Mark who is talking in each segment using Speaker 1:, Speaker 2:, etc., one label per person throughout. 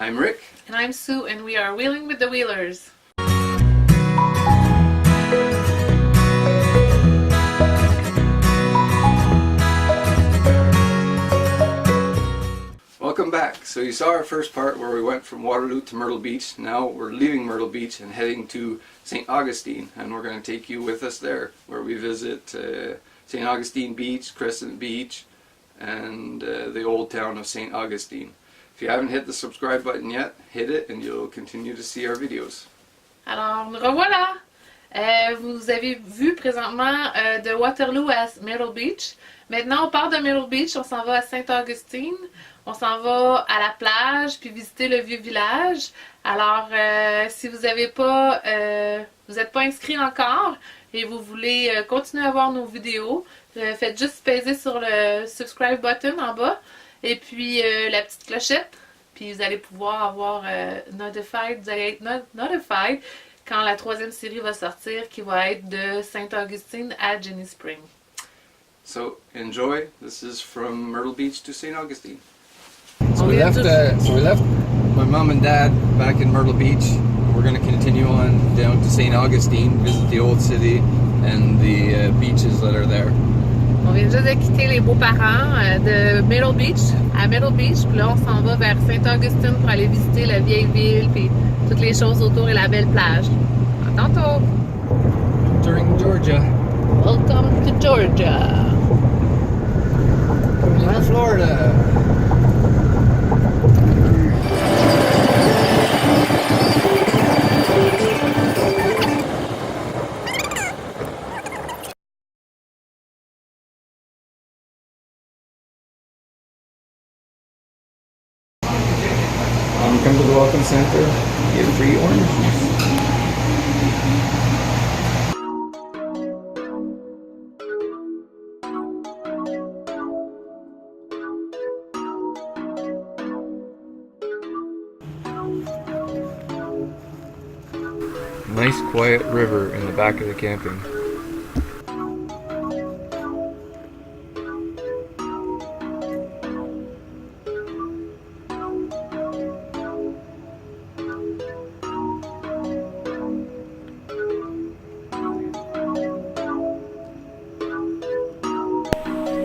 Speaker 1: I'm Rick.
Speaker 2: And I'm Sue, and we are Wheeling with the Wheelers.
Speaker 1: Welcome back. So you saw our first part where we went from Waterloo to Myrtle Beach. Now we're leaving Myrtle Beach and heading to St. Augustine, and we're going to take you with us there, where we visit St. Augustine Beach, Crescent Beach, and the old town of St. Augustine. If you haven't hit the subscribe button yet, hit it and you'll continue to see our videos.
Speaker 2: Alors, nous revoilà! Vous avez vu présentement de Waterloo à Myrtle Beach. Maintenant, on part de Myrtle Beach, on s'en va à St.Augustine. On s'en va à la plage, puis visiter le vieux village. Alors, si vous n'êtes pas inscrit encore et vous voulez continuer à voir nos vidéos, faites juste peser sur le subscribe button en bas. Et puis la petite clochette, puis vous allez pouvoir avoir notified, vous allez être notified quand la troisième série va sortir, qui va être de St.Augustine à Jenny Spring.
Speaker 1: So enjoy. This is from Myrtle Beach to St. Augustine.
Speaker 2: So we left
Speaker 1: my mom and dad back in Myrtle Beach. We're going to continue on down to St. Augustine, visit the old city and the beaches that are there.
Speaker 2: On vient juste de quitter les beaux-parents de Myrtle Beach à Myrtle Beach, puis là on s'en va vers St.Augustine pour aller visiter la vieille ville, puis toutes les choses autour et la belle plage. À tantôt!
Speaker 1: Entering Georgia.
Speaker 2: Welcome to Georgia!
Speaker 1: Coming to Florida! Come to the Welcome Center, get free orange juice. Nice quiet river in the back of the camping.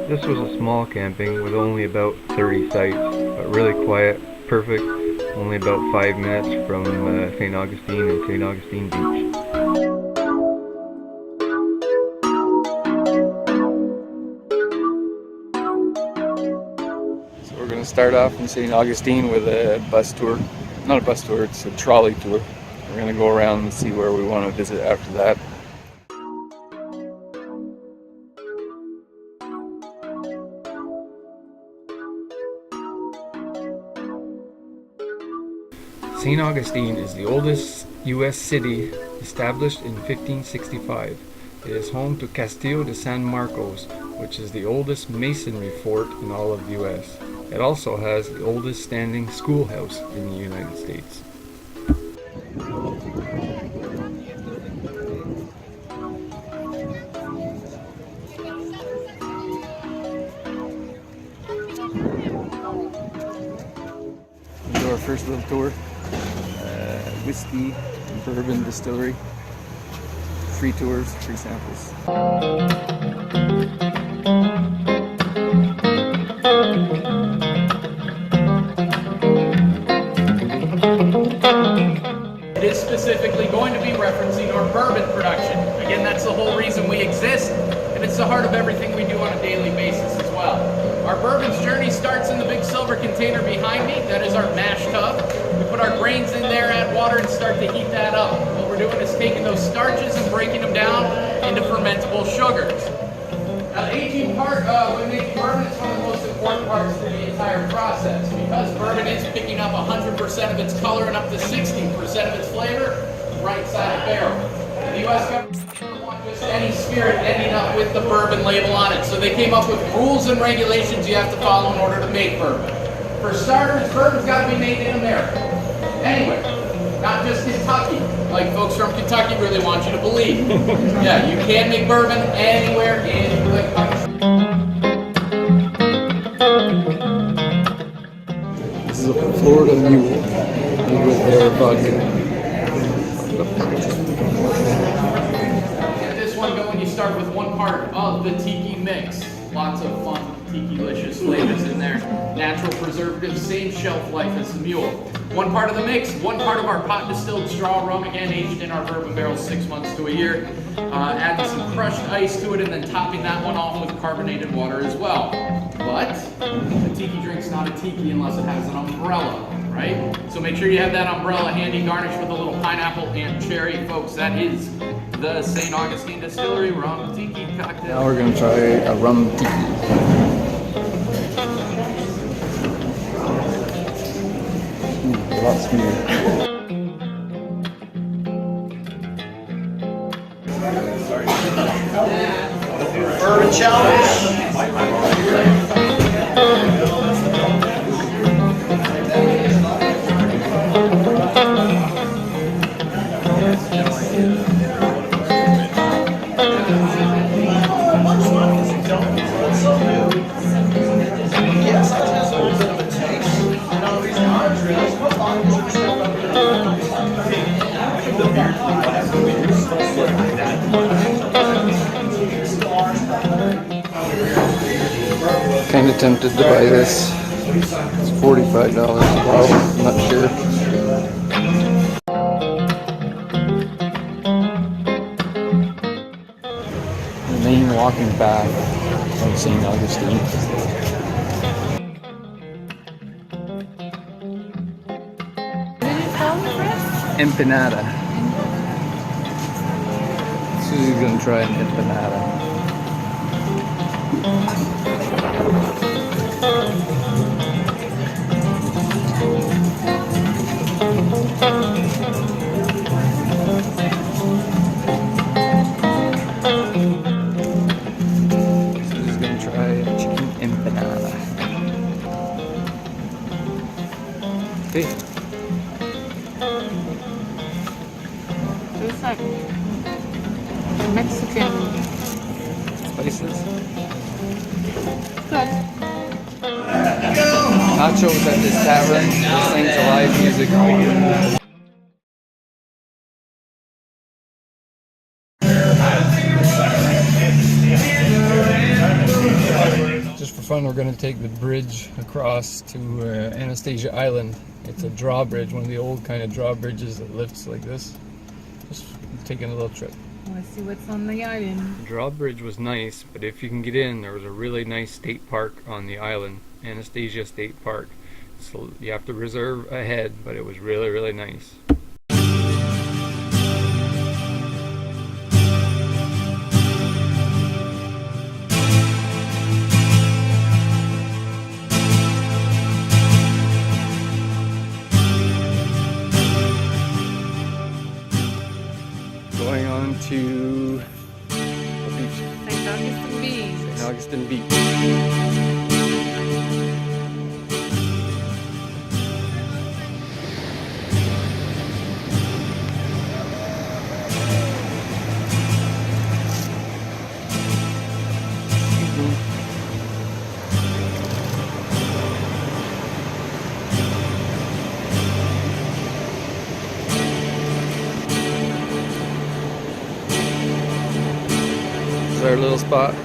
Speaker 1: This was a small camping with only about 30 sites, but really quiet, perfect, only about 5 minutes from St. Augustine and St. Augustine Beach. So we're going to start off in St. Augustine with a bus tour. Not a bus tour, it's a trolley tour. We're going to go around and see where we want to visit after that. St. Augustine is the oldest U.S. city established in 1565. It is home to Castillo de San Marcos, which is the oldest masonry fort in all of the U.S. It also has the oldest standing schoolhouse in the United States. We'll do our first little tour. Whiskey and Bourbon Distillery. Free tours, free samples.
Speaker 3: It is specifically going to be referencing our bourbon production. Again, that's the whole reason we exist, and it's the heart of everything we do on a daily basis as well. Our bourbon's journey starts in the big silver container behind me. That is our mash tub. We put our grains in there, add water, and start to heat that up. What we're doing is taking those starches and breaking them down into fermentable sugars. Now, the aging part when making bourbon is one of the most important parts to the entire process, because bourbon is picking up 100% of its color and up to 60% of its flavor right side of barrel. The U.S. government doesn't want just any spirit ending up with the bourbon label on it, so they came up with rules and regulations you have to follow in order to make bourbon. For starters, bourbon's got to be made in America. Anyway, not just Kentucky, like folks from Kentucky really want you to believe. Yeah, you can make bourbon anywhere in the country.
Speaker 1: This is a Florida the mule with their vodka.
Speaker 3: Get this one going, you start with 1 part of the tiki mix. Lots of fun tiki-licious flavors in there. Natural preservatives, same shelf life as the mule. 1 part of the mix, 1 part of our pot distilled straw rum, again aged in our bourbon barrels 6 months to a year. Adding some crushed ice to it and then topping that one off with carbonated water as well. But a tiki drink's not a tiki unless it has an umbrella, right? So make sure you have that umbrella handy, garnished with a little pineapple and cherry. Folks, that is the St. Augustine Distillery rum tiki cocktail.
Speaker 1: Now we're gonna try a rum tiki. Lots smoother.
Speaker 4: Bourbon challenge. Yes, it has a little bit of a taste. Now the reason ours is what long is it still
Speaker 1: Kind of tempted to buy this. It's $45 a bottle. I'm not sure. The main walking path of St. Augustine.
Speaker 2: What did you call it, Chris?
Speaker 1: Empanada. Susie's gonna try an empanada. Susie's gonna try a chicken empanada. Okay.
Speaker 2: Tastes like Mexican.
Speaker 1: Spices.
Speaker 2: Good.
Speaker 1: Nachos at this tavern, listening to live music all year. Just for fun, we're going to take the bridge across to Anastasia Island. It's a drawbridge, one of the old kind of drawbridges that lifts like this. Just taking a little trip.
Speaker 2: Let's see what's on the island.
Speaker 1: The drawbridge was nice, but if you can get in, there was a really nice state park on the island, Anastasia State Park. So you have to reserve ahead, but it was really, really nice. Going on to what beach?
Speaker 2: St. Augustine Beach.
Speaker 1: St. Augustine Beach. Our little spot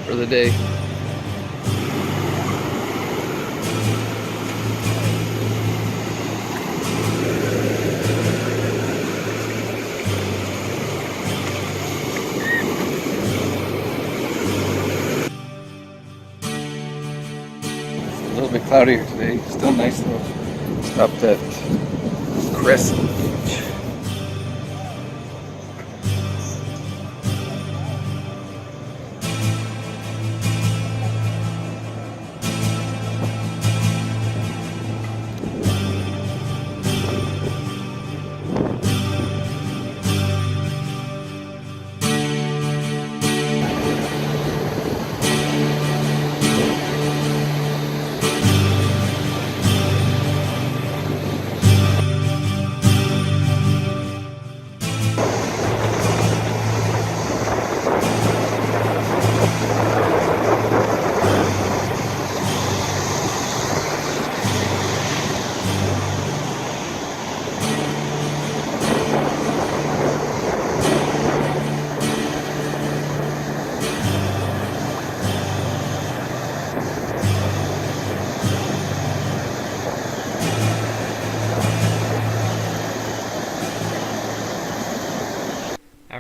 Speaker 1: for the day. It's a little bit cloudier today, still nice though. Stopped at Crescent Beach.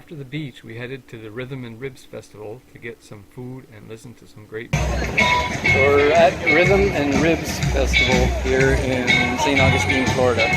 Speaker 5: After the beach, we headed to the Rhythm and Ribs Festival to get some food and listen to some great music. So we're at Rhythm and Ribs Festival here in St. Augustine, Florida.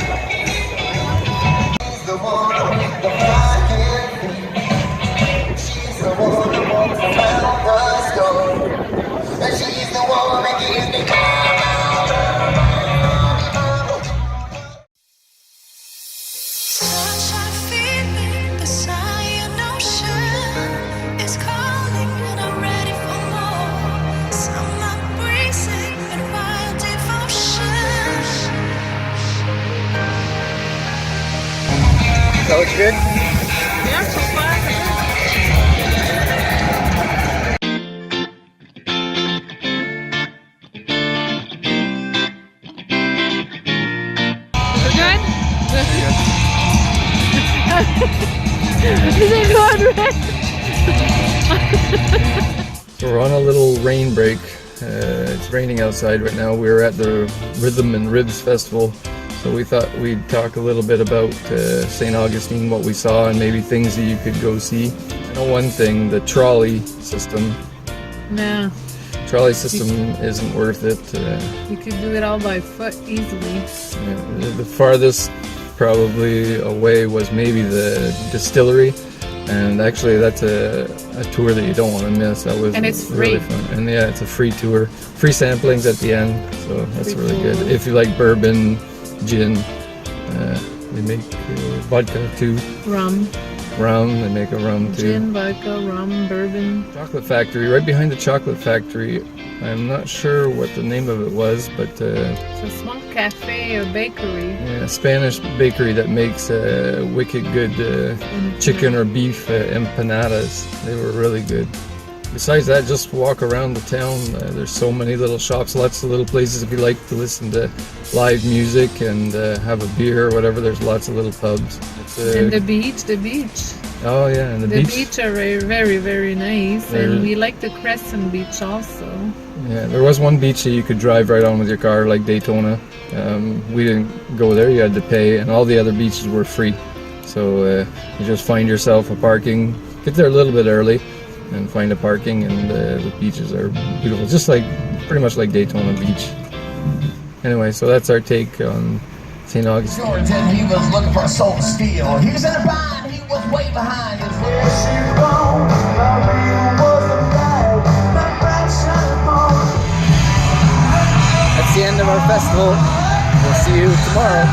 Speaker 5: That looks good?
Speaker 2: Yeah, so far. We're good? Is it going red?
Speaker 5: So we're on a little rain break. It's raining outside right now. We're at the Rhythm and Ribs Festival. So we thought we'd talk a little bit about St. Augustine, what we saw, and maybe things that you could go see. I know one thing, the trolley system.
Speaker 2: No.
Speaker 5: Trolley system isn't worth it.
Speaker 2: You could do it all by foot easily.
Speaker 5: The farthest probably away was maybe the distillery. And actually that's a tour that you don't want to miss. That was
Speaker 2: and it's free.
Speaker 5: Really fun. And yeah, it's a free tour. Free samplings at the end. So that's
Speaker 2: Free
Speaker 5: really
Speaker 2: food.
Speaker 5: good. If you like bourbon, gin, they make vodka too.
Speaker 2: Rum.
Speaker 5: Rum, they make a rum too.
Speaker 2: Gin, vodka, rum, bourbon.
Speaker 5: Chocolate factory, right behind the chocolate factory. I'm not sure what the name of it was, but
Speaker 2: It's a small cafe or bakery.
Speaker 5: a Spanish bakery that makes wicked good chicken or beef empanadas. They were really good. Besides that, just walk around the town. There's so many little shops, lots of little places if you like to listen to live music and have a beer or whatever. There's lots of little pubs.
Speaker 2: And the beach.
Speaker 5: Oh yeah, and the
Speaker 2: beach are very, very nice. And we like the Crescent Beach also.
Speaker 5: Yeah, there was one beach that you could drive right on with your car, like Daytona. We didn't go there, you had to pay, and all the other beaches were free. So you just find yourself a parking, get there a little bit early, and find a parking, and the beaches are beautiful, just like pretty much like Daytona Beach. Anyway, so that's our take on St. Augustine.
Speaker 4: Jordan, he was looking for a soul to steal. He was in a bind, he was way behind.
Speaker 5: That's the end of our festival. We'll see you tomorrow.